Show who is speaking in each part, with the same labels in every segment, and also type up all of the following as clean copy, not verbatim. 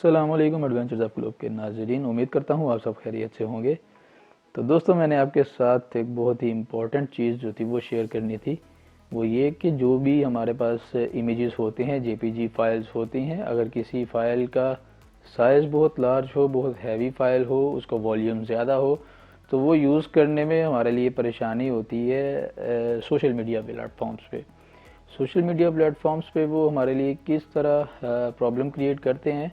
Speaker 1: अस्सलाम वालेकुम adventures of globe के नाज़रीन, उम्मीद करता हूँ आप सब खैरियत से होंगे। तो दोस्तों, मैंने आपके साथ एक बहुत ही इम्पोर्टेंट चीज़ जो थी वो शेयर करनी थी। वो ये कि जो भी हमारे पास इमेजेस होते हैं, जेपीजी फाइल्स होती हैं, अगर किसी फ़ाइल का साइज़ बहुत लार्ज हो, बहुत हैवी फ़ाइल हो, उसका वॉल्यूम ज़्यादा हो, तो वो यूज़ करने में हमारे लिए परेशानी होती है सोशल मीडिया प्लेटफॉर्म्स पे। सोशल मीडिया प्लेटफॉर्म्स पे वो हमारे लिए किस तरह प्रॉब्लम क्रिएट करते हैं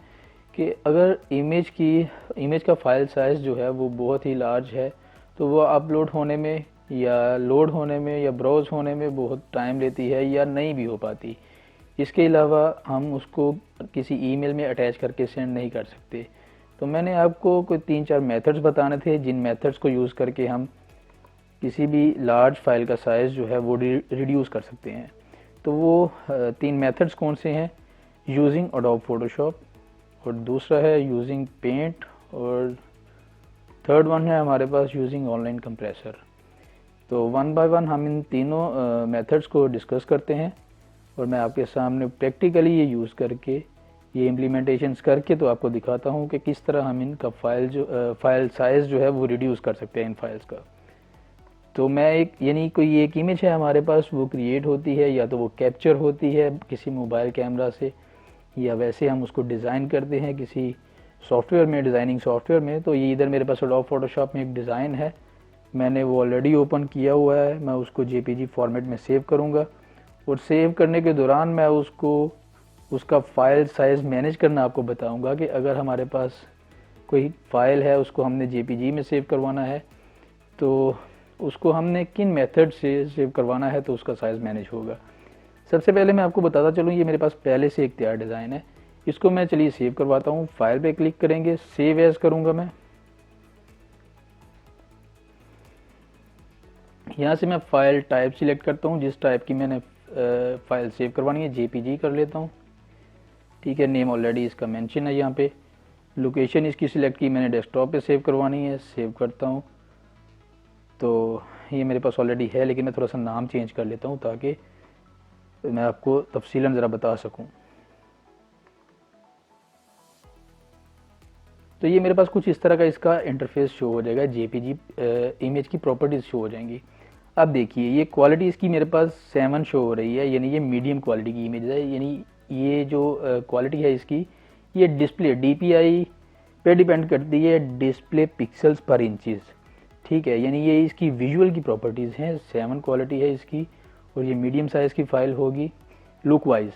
Speaker 1: कि अगर इमेज का फ़ाइल साइज़ जो है वो बहुत ही लार्ज है, तो वो अपलोड होने में या लोड होने में या ब्राउज़ होने में बहुत टाइम लेती है या नहीं भी हो पाती। इसके अलावा हम उसको किसी ईमेल में अटैच करके सेंड नहीं कर सकते। तो मैंने आपको कोई 3-4 मेथड्स बताने थे, जिन मेथड्स को यूज़ करके हम किसी भी लार्ज फाइल का साइज़ जो है वो रिड्यूस कर सकते हैं। तो वो 3 मेथड्स कौन से हैं? यूजिंग एडोब फोटोशॉप, और दूसरा है यूजिंग पेंट, और थर्ड वन है हमारे पास यूजिंग ऑनलाइन कंप्रेसर। तो वन बाय वन हम इन तीनों मेथड्स को डिस्कस करते हैं और मैं आपके सामने प्रैक्टिकली ये यूज़ करके, ये इम्प्लीमेंटेशंस करके तो आपको दिखाता हूँ कि किस तरह हम इनका फाइल साइज़ जो है वो रिड्यूस कर सकते हैं इन फाइल्स का। तो मैं यानी कोई एक इमेज है हमारे पास, वो क्रिएट होती है या तो वो कैप्चर होती है किसी मोबाइल कैमरा से, या वैसे हम उसको डिज़ाइन करते हैं किसी सॉफ्टवेयर में, डिज़ाइनिंग सॉफ्टवेयर में। तो ये इधर मेरे पास एडोब फोटोशॉप में एक डिज़ाइन है, मैंने वो ऑलरेडी ओपन किया हुआ है। मैं उसको जेपीजी फॉर्मेट में सेव करूँगा और सेव करने के दौरान मैं उसका फ़ाइल साइज़ मैनेज करना आपको बताऊँगा कि अगर हमारे पास कोई फ़ाइल है, उसको हमने जेपीजी में सेव करवाना है, तो उसको हमने किन मेथड से सेव करवाना है तो उसका साइज़ मैनेज होगा। सबसे पहले मैं आपको बताता चलूँ, ये मेरे पास पहले से एक तैयार डिज़ाइन है। इसको मैं चलिए सेव करवाता हूँ। फाइल पे क्लिक करेंगे, सेव एज़ करूँगा मैं। यहाँ से मैं फ़ाइल टाइप सिलेक्ट करता हूँ, जिस टाइप की मैंने फ़ाइल सेव करवानी है, जेपीजी कर लेता हूँ। ठीक है, नेम ऑलरेडी इसका मेंशन है यहाँ पे। लोकेशन इसकी सिलेक्ट की मैंने, डेस्कटॉप पे सेव करवानी है, सेव करता हूँ। तो ये मेरे पास ऑलरेडी है, लेकिन मैं थोड़ा सा नाम चेंज कर लेता हूँ ताकि मैं आपको तफसीलन ज़रा बता सकूँ। तो ये मेरे पास कुछ इस तरह का इसका इंटरफेस शो हो जाएगा, जेपीजी इमेज की प्रॉपर्टीज़ शो हो जाएंगी। अब देखिए, ये क्वालिटी इसकी मेरे पास 7 शो हो रही है, यानी ये मीडियम क्वालिटी की इमेज है। यानी ये जो क्वालिटी है इसकी, ये डिस्प्ले डीपीआई पे डिपेंड करती है, डिस्प्ले पिक्सल्स पर इंचज़। ठीक है, यानी ये इसकी विजुअल की प्रॉपर्टीज़ हैं, 7 क्वालिटी है इसकी, और ये मीडियम साइज़ की फ़ाइल होगी लुक वाइज।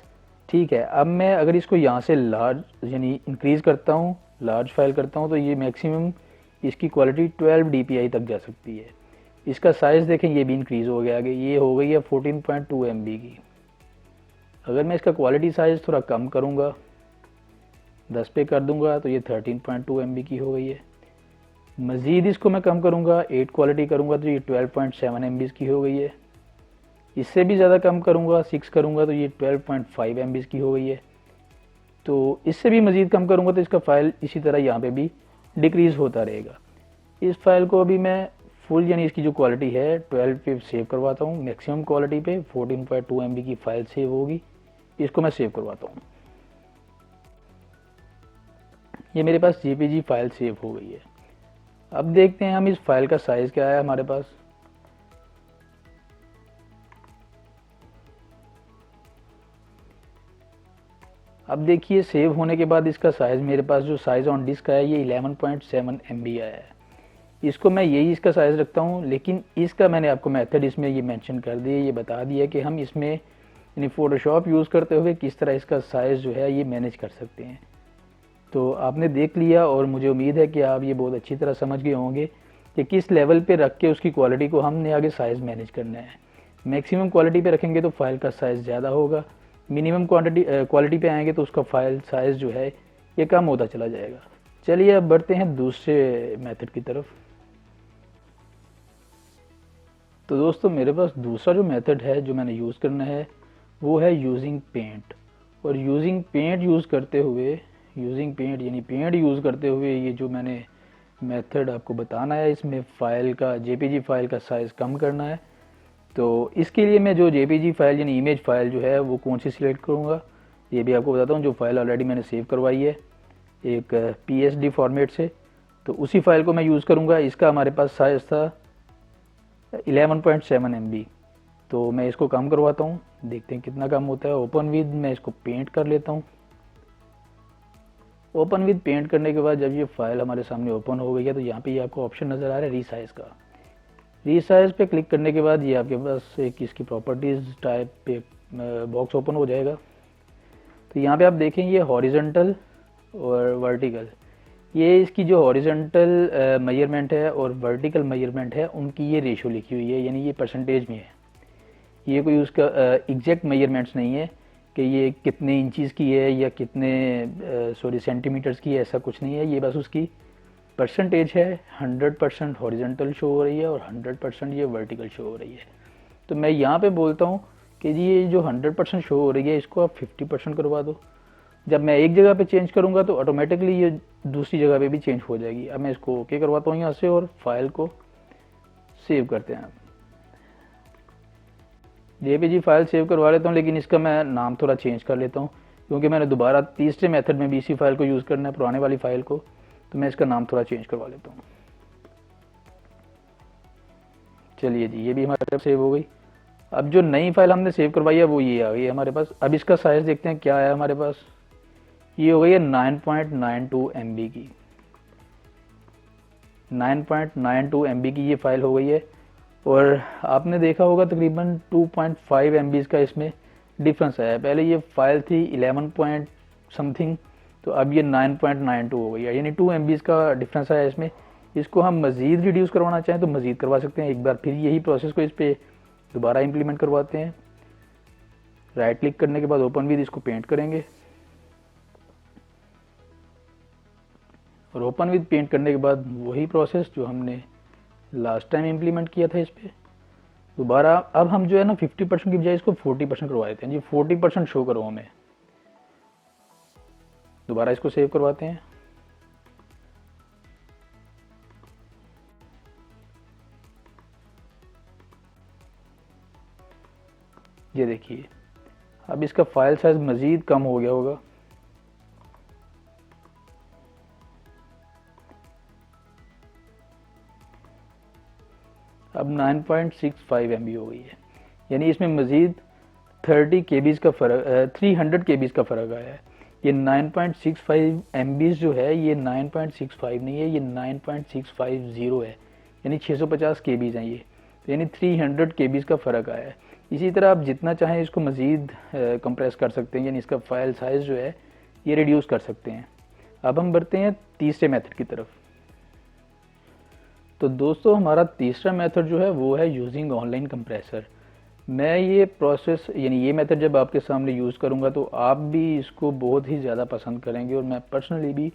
Speaker 1: ठीक है, अब मैं अगर इसको यहाँ से लार्ज यानी इंक्रीज़ करता हूँ, लार्ज फाइल करता हूँ, तो ये मैक्सिमम इसकी क्वालिटी 12 dpi तक जा सकती है। इसका साइज़ देखें, ये भी इंक्रीज़ हो गया आगे, ये हो गई है 14.2 MB की। अगर मैं इसका क्वालिटी साइज़ थोड़ा कम करूँगा, 10 पे कर दूँगा, तो ये 13.2 MB की हो गई है। मज़ीद इसको मैं कम करूँगा, 8 क्वालिटी करूँगा, तो ये 12.7 MB की हो गई है। इससे भी ज़्यादा कम करूँगा, 6 करूँगा, तो ये 12.5 MB की हो गई है। तो इससे भी मज़ीद कम करूँगा तो इसका फ़ाइल इसी तरह यहाँ पे भी डिक्रीज़ होता रहेगा। इस फाइल को अभी मैं फुल यानी इसकी जो क्वालिटी है 12 पे सेव करवाता हूँ, मैक्सिमम क्वालिटी पे 14.2 MB की फ़ाइल सेव होगी। इसको मैं सेव करवाता हूँ। ये मेरे पास जेपीजी फाइल सेव हो गई है। अब देखते हैं हम इस फाइल का साइज़ क्या है हमारे पास। अब देखिए, सेव होने के बाद इसका साइज़, मेरे पास जो साइज़ ऑन डिस्क आया ये 11.7 MB आया है। इसको मैं यही इसका साइज़ रखता हूँ, लेकिन इसका मैंने आपको मेथड इसमें ये मेंशन कर दिया, ये बता दिया कि हम इसमें यानी फ़ोटोशॉप यूज़ करते हुए किस तरह इसका साइज़ जो है ये मैनेज कर सकते हैं। तो आपने देख लिया, और मुझे उम्मीद है कि आप ये बहुत अच्छी तरह समझ गए होंगे कि किस लेवल पे रख के उसकी क्वालिटी को हमने आगे साइज़ मैनेज करना है। मैक्सिमम क्वालिटी पे रखेंगे तो फाइल का साइज़ ज़्यादा होगा, मिनिमम क्वालिटी पे आएंगे तो उसका फाइल साइज़ जो है ये कम होता चला जाएगा। चलिए अब बढ़ते हैं दूसरे मेथड की तरफ। तो दोस्तों, मेरे पास दूसरा जो मेथड है जो मैंने यूज़ करना है वो है यूजिंग पेंट। और यूजिंग पेंट यूज़ करते हुए, यूजिंग पेंट यानी पेंट यूज़ करते हुए ये जो मैंने मेथड आपको बताना है, इसमें फ़ाइल का, जेपीजी फाइल का साइज़ कम करना है। तो इसके लिए मैं जो जेपीजी फाइल यानी इमेज फाइल जो है वो कौन सी सिलेक्ट करूँगा, ये भी आपको बताता हूँ। जो फाइल ऑलरेडी मैंने सेव करवाई है, एक PSD फॉर्मेट से, तो उसी फाइल को मैं यूज़ करूँगा। इसका हमारे पास साइज़ था 11.7 MB। तो मैं इसको कम करवाता हूँ, देखते हैं कितना कम होता है। ओपन विद, मैं इसको पेंट कर लेता हूँ। ओपन विद पेंट करने के बाद जब ये फाइल हमारे सामने ओपन हो गई है, तो यहाँ पे ये आपको ऑप्शन नज़र आ रहा है रीसाइज का। रीसाइज पे क्लिक करने के बाद ये आपके पास एक इसकी प्रॉपर्टीज़ टाइप पे बॉक्स ओपन हो जाएगा। तो यहाँ पे आप देखें ये हॉरिजॉन्टल और वर्टिकल, ये इसकी जो हॉरिजॉन्टल मेजरमेंट है और वर्टिकल मेजरमेंट है उनकी ये रेशो लिखी हुई है, यानी ये परसेंटेज में है। ये कोई उसका एग्जैक्ट मेजरमेंट्स नहीं है कि ये कितने इंचज़ की है या कितने सेंटीमीटर्स की है, ऐसा कुछ नहीं है। ये बस उसकी परसेंटेज है। 100% हॉरिजॉन्टल शो हो रही है और 100% ये वर्टिकल शो हो रही है। तो मैं यहाँ पे बोलता हूँ कि जी ये जो 100% शो हो रही है इसको आप 50% करवा दो। जब मैं एक जगह पे चेंज करूँगा तो ऑटोमेटिकली ये दूसरी जगह पे भी चेंज हो जाएगी। अब मैं इसको ओके करवाता हूँ यहाँ से और फाइल को सेव करते हैं। JPG फाइल सेव करवा लेता हूँ, लेकिन इसका मैं नाम थोड़ा चेंज कर लेता हूँ क्योंकि मैंने दोबारा तीसरे मेथड में भी इसी फाइल को यूज़ करना है, पुराने वाली फाइल को। तो मैं इसका नाम थोड़ा चेंज करवा लेता हूँ। चलिए जी, ये भी हमारे तरफ सेव हो गई। अब जो नई फाइल हमने सेव करवाई है वो ये आ गई है हमारे पास। अब इसका साइज़ देखते हैं क्या है हमारे पास। ये हो गई है 9.92 MB की। 9.92 MB की ये फाइल हो गई है। और आपने देखा होगा तकरीबन 2.5 MB का इसमें डिफरेंस आया है। पहले ये फाइल थी 11 पॉइंट समथिंग, तो अब ये 9.92 हो गई है, यानी 2 MB का डिफरेंस आया इसमें। इसको हम मज़ीद रिड्यूस करवाना चाहें तो मज़ीद करवा सकते हैं। एक बार फिर यही प्रोसेस को इस पर दोबारा इम्प्लीमेंट करवाते हैं। राइट क्लिक करने के बाद ओपन विद इसको पेंट करेंगे और ओपन विद पेंट करने के बाद वही प्रोसेस जो हमने लास्ट टाइम इम्प्लीमेंट किया था इस पर दोबारा। अब हम जो है ना 50% की बजाय इसको 40% करवा देते हैं जी। 40% शो करो हमें। दोबारा इसको सेव करवाते हैं। ये देखिए अब इसका फाइल साइज मज़ीद कम हो गया होगा। अब 9.65 MB हो गई है, यानी इसमें मज़ीद 30 KB का फ़र्क 300 KB का फ़र्क आया है। ये 9.65 MB जो है ये 9.65 नहीं है, ये 9.650 है, यानी 650 KB हैं ये। तो यानी 300 KB का फ़र्क आया है। इसी तरह आप जितना चाहें इसको मज़ीद कंप्रेस कर सकते हैं, यानी इसका फाइल साइज़ जो है ये रिड्यूस कर सकते हैं। अब हम बढ़ते हैं तीसरे मेथड की तरफ। तो दोस्तों हमारा तीसरा मेथड जो है वो है यूजिंग ऑनलाइन कंप्रेसर। मैं ये प्रोसेस यानी ये मेथड जब आपके सामने यूज़ करूँगा तो आप भी इसको बहुत ही ज़्यादा पसंद करेंगे। और मैं पर्सनली भी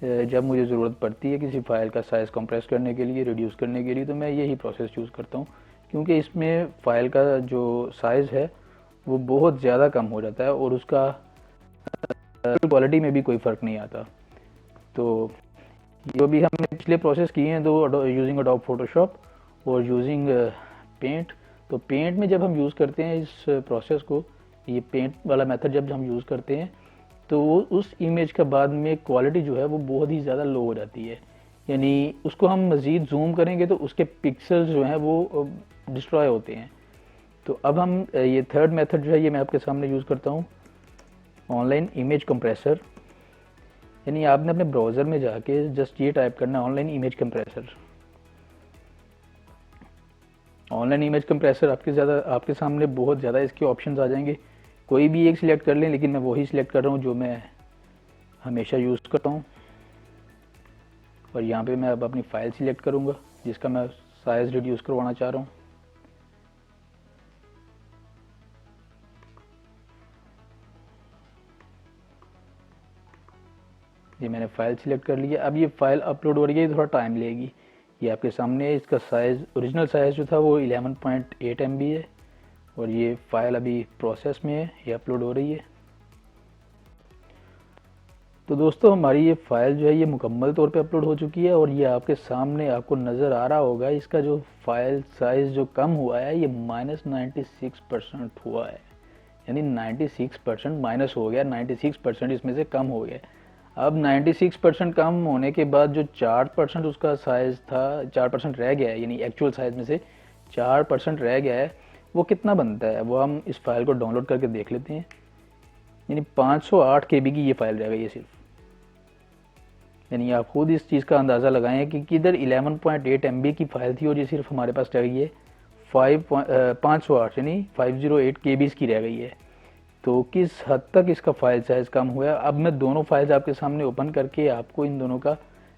Speaker 1: जब मुझे ज़रूरत पड़ती है किसी फाइल का साइज़ कंप्रेस करने के लिए, रिड्यूस करने के लिए, तो मैं यही प्रोसेस यूज़ करता हूँ, क्योंकि इसमें फ़ाइल का जो साइज़ है वो बहुत ज़्यादा कम हो जाता है और उसका क्वालिटी में भी कोई फ़र्क नहीं आता। तो जो भी हमने पिछले प्रोसेस किए हैं दो, यूजिंग अडोब फोटोशॉप और यूजिंग पेंट, तो पेंट में जब हम यूज़ करते हैं इस प्रोसेस को, ये पेंट वाला मेथड जब हम यूज़ करते हैं तो वो उस इमेज के बाद में क्वालिटी जो है वो बहुत ही ज़्यादा लो हो जाती है। यानी उसको हम मज़ीद जूम करेंगे तो उसके पिक्सल्स जो हैं वो डिस्ट्रॉय होते हैं। तो अब हम ये थर्ड मेथड जो है ये मैं आपके सामने यूज़ करता हूँ, ऑनलाइन इमेज कंप्रेसर। यानी आपने अपने ब्राउज़र में जाके जस्ट ये टाइप करना है online image compressor. Online image compressor आपके सामने बहुत ज़्यादा इसके ऑप्शंस आ जाएंगे। कोई भी एक सिलेक्ट कर लें, लेकिन मैं वही सिलेक्ट कर रहा हूँ जो मैं हमेशा यूज़ करता हूँ। और यहाँ पे मैं अब अपनी फ़ाइल सिलेक्ट करूँगा जिसका मैं साइज़ रिड्यूस करवाना चाह रहा हूँ। ये मैंने फ़ाइल सिलेक्ट कर लिया। अब ये फ़ाइल अपलोड हो रही है, थोड़ा टाइम लेगी। ये आपके सामने है। इसका साइज़ ओरिजिनल साइज़ जो था वो 11.8 MB है और ये फ़ाइल अभी प्रोसेस में है, ये अपलोड हो रही है। तो दोस्तों हमारी ये फ़ाइल जो है ये मुकम्मल तौर पे अपलोड हो चुकी है और ये आपके सामने आपको नज़र आ रहा होगा। इसका जो फ़ाइल साइज़ जो कम हुआ है ये -96% हुआ है, यानी 96% माइनस हो गया, 96% इसमें से कम हो गया। अब 96% काम होने के बाद जो 4% उसका साइज था, 4% रह गया है, यानी एक्चुअल साइज में से 4% रह गया है, वो कितना बनता है वो हम इस फाइल को डाउनलोड करके देख लेते हैं। यानी 508 KB की ये फाइल रह गई है सिर्फ। यानी आप खुद इस चीज़ का अंदाज़ा लगाएं कि किधर 11.8 MB की फाइल थी और ये सिर्फ हमारे पास रह गई है 508 यानी 508 KB की रह गई है। तो किस हद तक इसका फाइल साइज कम हुआ। अब मैं दोनों फाइल्स आपके सामने ओपन करके आपको इन दोनों का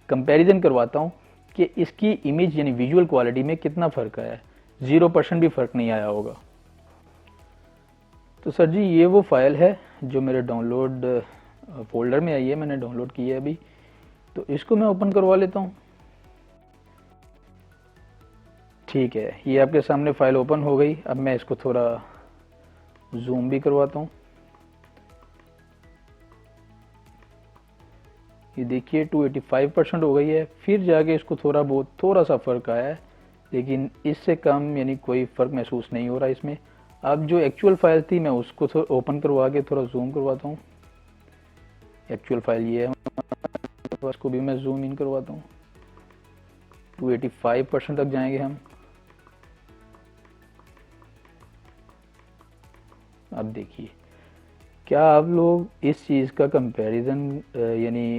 Speaker 1: कंपैरिजन करवाता हूँ कि इसकी इमेज यानी विजुअल क्वालिटी में कितना फ़र्क आया है। 0% भी फ़र्क नहीं आया होगा। तो सर जी ये वो फाइल है जो मेरे डाउनलोड फोल्डर में आई है, मैंने डाउनलोड की है अभी। तो इसको मैं ओपन करवा लेता हूँ। ठीक है, ये आपके सामने फाइल ओपन हो गई। अब मैं इसको थोड़ा जूम भी करवाता हूँ। ये देखिए 285% हो गई है। फिर जाके इसको थोड़ा सा फ़र्क आया है, लेकिन इससे कम यानी कोई फ़र्क महसूस नहीं हो रहा इसमें। अब जो एक्चुअल फाइल थी मैं उसको ओपन करवा के थोड़ा जूम करवाता हूँ। एक्चुअल फाइल ये है, इसको भी मैं जूम इन करवाता हूँ। 285% तक जाएंगे हम। अब देखिए, क्या आप लोग इस चीज़ का कंपैरिजन यानी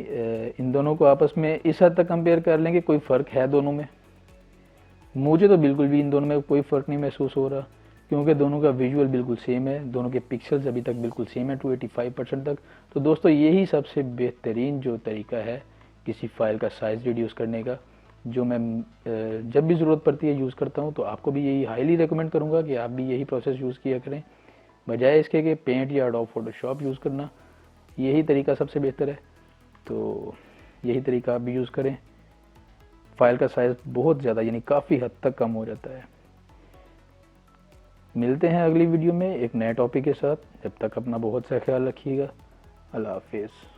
Speaker 1: इन दोनों को आपस में इस हद तक कंपेयर कर लेंगे कोई फ़र्क है दोनों में? मुझे तो बिल्कुल भी इन दोनों में कोई फ़र्क नहीं महसूस हो रहा, क्योंकि दोनों का विजुअल बिल्कुल सेम है, दोनों के पिक्सल्स अभी तक बिल्कुल सेम है 285% तक। तो दोस्तों यही सबसे बेहतरीन जो तरीका है किसी फाइल का साइज़ रिड्यूस करने का, जो मैं जब भी ज़रूरत पड़ती है यूज़ करता हूँ। तो आपको भी यही हाईली रिकमेंड करूँगा कि आप भी यही प्रोसेस यूज़ किया करें, बजाय इसके कि पेंट या एडोब फोटोशॉप यूज़ करना। यही तरीका सबसे बेहतर है। तो यही तरीका आप भी यूज़ करें। फाइल का साइज़ बहुत ज़्यादा यानी काफ़ी हद तक कम हो जाता है। मिलते हैं अगली वीडियो में एक नए टॉपिक के साथ। जब तक अपना बहुत सा ख्याल रखिएगा। अल्लाह हाफिज़।